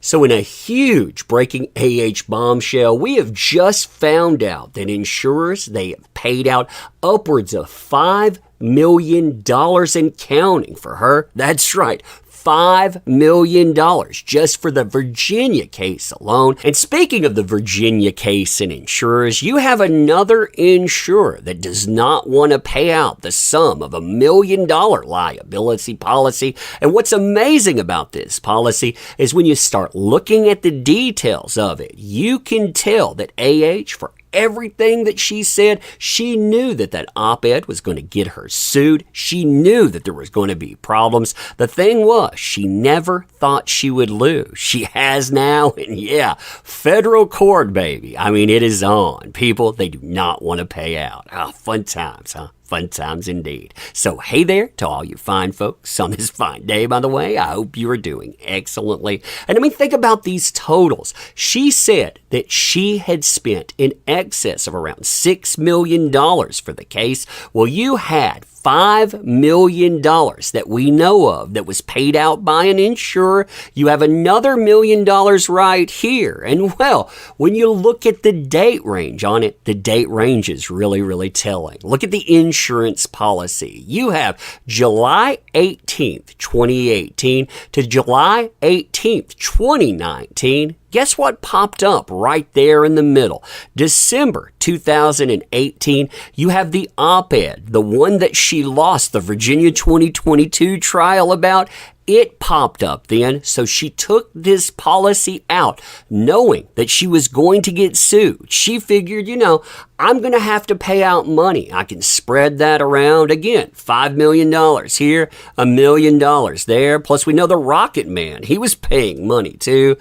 So in a huge breaking bombshell, we have just found out that insurers, they have paid out upwards of $5 million and counting for her. That's right. $5 million just for the Virginia case alone. And speaking of the Virginia case and insurers, you have another insurer that does not want to pay out the sum of $1 million liability policy. And what's amazing about this policy is when you start looking at the details of it, you can tell that for everything that she said, she knew that that op-ed was going to get her sued. She knew that there was going to be problems. The thing was, she never thought she would lose. She has now, and yeah, federal court, baby. I mean, it is on. People, they do not want to pay out. Oh, fun times, huh? Fun times indeed. So hey there to all you fine folks on this fine day, by the way. I hope you are doing excellently. And I mean, think about these totals. She said that she had spent in excess of around $6 million for the case. Well, you had $5 million that we know of that was paid out by an insurer. You have another $1 million right here. And well, when you look at the date range on it, the date range is really, really telling. Look at the insurance policy. You have July 18th, 2018 to July 18th, 2019. Guess what popped up right there in the middle? December 2018, you have the op-ed, the one that she lost the Virginia 2022 trial about. It popped up then, so she took this policy out knowing that she was going to get sued. She figured, I'm going to have to pay out money. I can spread that around. Again, $5 million here, $1 million there. Plus, we know the Rocket Man, he was paying money too.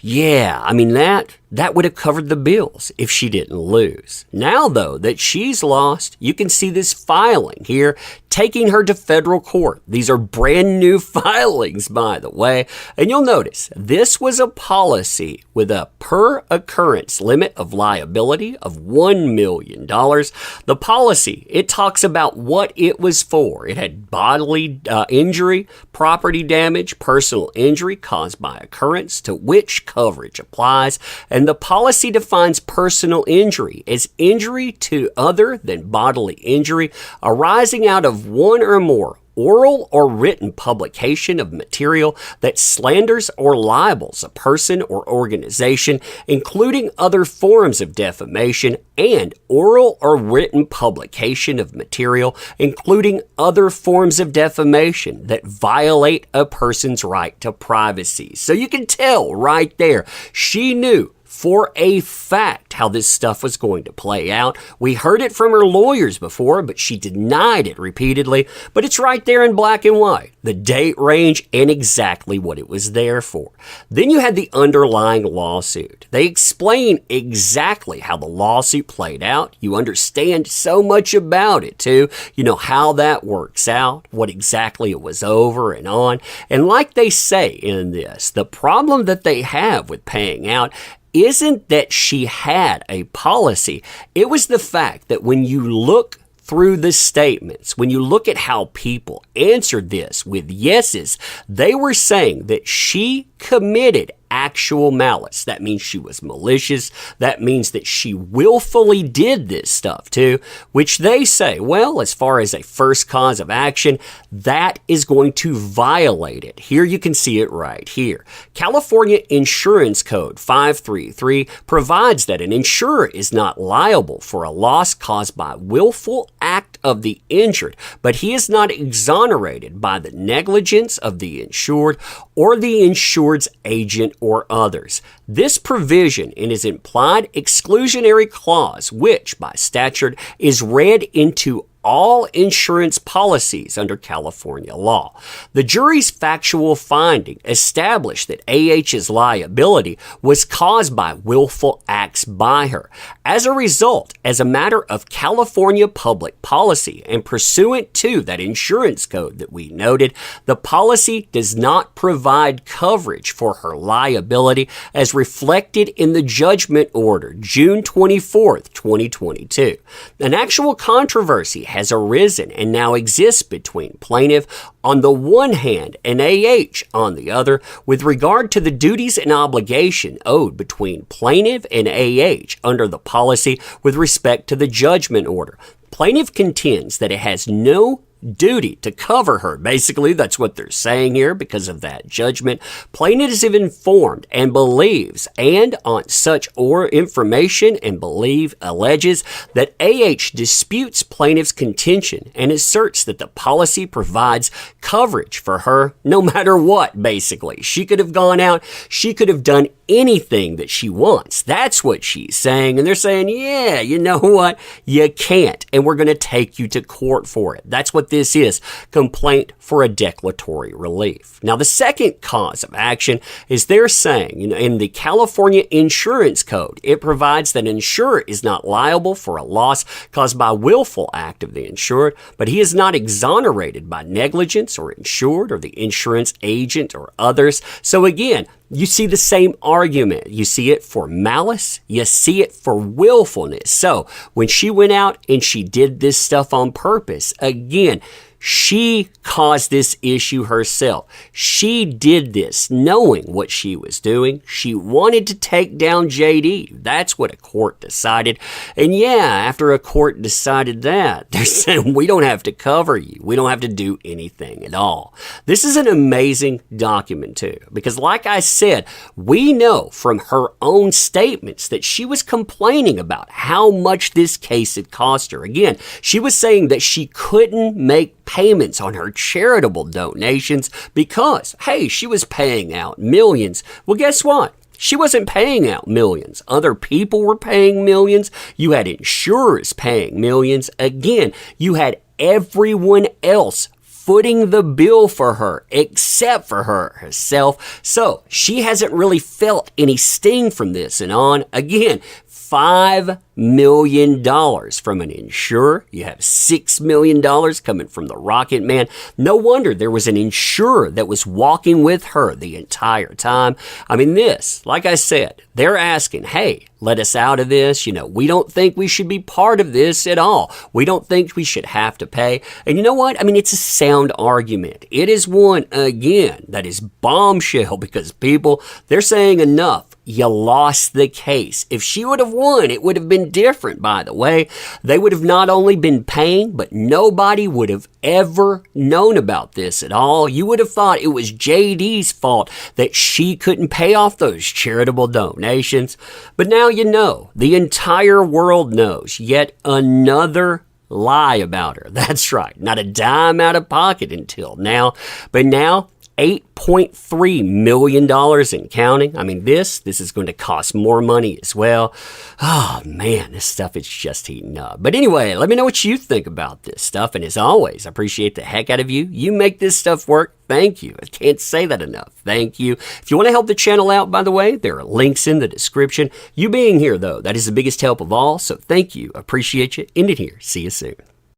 Yeah, I mean, that would have covered the bills if she didn't lose. Now, though, that she's lost, you can see this filing here taking her to federal court. These are brand new filings, by the way. And you'll notice this was a policy with a per occurrence limit of liability of $1 million. The policy, it talks about what it was for. It had bodily injury, property damage, personal injury caused by occurrence to which coverage applies. And the policy defines personal injury as injury to other than bodily injury arising out of one or more oral or written publication of material that slanders or libels a person or organization, including other forms of defamation, and oral or written publication of material, including other forms of defamation that violate a person's right to privacy. So you can tell right there, she knew for a fact how this stuff was going to play out. We heard it from her lawyers before, but she denied it repeatedly. But it's right there in black and white, the date range and exactly what it was there for. Then you had the underlying lawsuit. They explain exactly how the lawsuit played out. You understand so much about it too. You know how that works out, what exactly it was over and on. And like they say in this, the problem that they have with paying out isn't that she had a policy. It was the fact that when you look through the statements, when you look at how people answered this with yeses, they were saying that she committed actual malice. That means she was malicious. That means that she willfully did this stuff too, which they say, well, as far as a first cause of action, that is going to violate it. Here you can see it right here. California Insurance Code 533 provides that an insurer is not liable for a loss caused by willful act of the injured, but he is not exonerated by the negligence of the insured or the insured's agent or others. This provision in his implied exclusionary clause, which by statute is read into all insurance policies under California law. The jury's factual finding established that AH's liability was caused by willful acts by her. As a result, as a matter of California public policy and pursuant to that insurance code that we noted, the policy does not provide coverage for her liability as reflected in the judgment order June 24th, 2022. An actual controversy has arisen and now exists between plaintiff on the one hand and AH on the other with regard to the duties and obligation owed between plaintiff and AH under the policy with respect to the judgment order. Plaintiff contends that it has no duty to cover her. Basically, that's what they're saying here because of that judgment. Plaintiff is informed and believes, and on such or information and alleges that AH disputes plaintiff's contention and asserts that the policy provides coverage for her no matter what, basically. She could have gone out, she could have done anything that she wants. That's what she's saying. And they're saying, yeah, you know what? You can't. And we're going to take you to court for it. That's what this is. Complaint for a declaratory relief. Now, the second cause of action is they're saying, in the California Insurance Code, it provides that an insurer is not liable for a loss caused by willful act of the insured, but he is not exonerated by negligence or insured or the insurance agent or others. So again, you see the same argument. You see it for malice. You see it for willfulness. So when she went out and she did this stuff on purpose, again, she caused this issue herself. She did this knowing what she was doing. She wanted to take down JD. That's what a court decided. And yeah, after a court decided that, they're saying we don't have to cover you. We don't have to do anything at all. This is an amazing document too, because like I said, we know from her own statements that she was complaining about how much this case had cost her. Again, she was saying that she couldn't make payments on her charitable donations because, hey, she was paying out millions. Well, guess what? She wasn't paying out millions. Other people were paying millions. You had insurers paying millions. Again, you had everyone else footing the bill for her except for her herself. So she hasn't really felt any sting from this and on. Again, $5 million from an insurer. You have $6 million coming from the Rocket Man. No wonder there was an insurer that was walking with her the entire time. I mean, this, like I said, they're asking, hey, let us out of this. We don't think we should be part of this at all. We don't think we should have to pay. And you know what? I mean, it's a sound argument. It is one, again, that is bombshell because people, they're saying enough. You lost the case. If she would have won, it would have been different, by the way. They would have not only been paying, but nobody would have ever known about this at all. You would have thought it was JD's fault that she couldn't pay off those charitable donations. But now you know. The entire world knows. Yet another lie about her. That's right. Not a dime out of pocket until now. But now, $8.3 million and counting. I mean, this is going to cost more money as well. Oh, man, this stuff is just heating up. But anyway, let me know what you think about this stuff. And as always, I appreciate the heck out of you. You make this stuff work. Thank you. I can't say that enough. Thank you. If you want to help the channel out, by the way, there are links in the description. You being here, though, that is the biggest help of all. So thank you. Appreciate you. End it here. See you soon.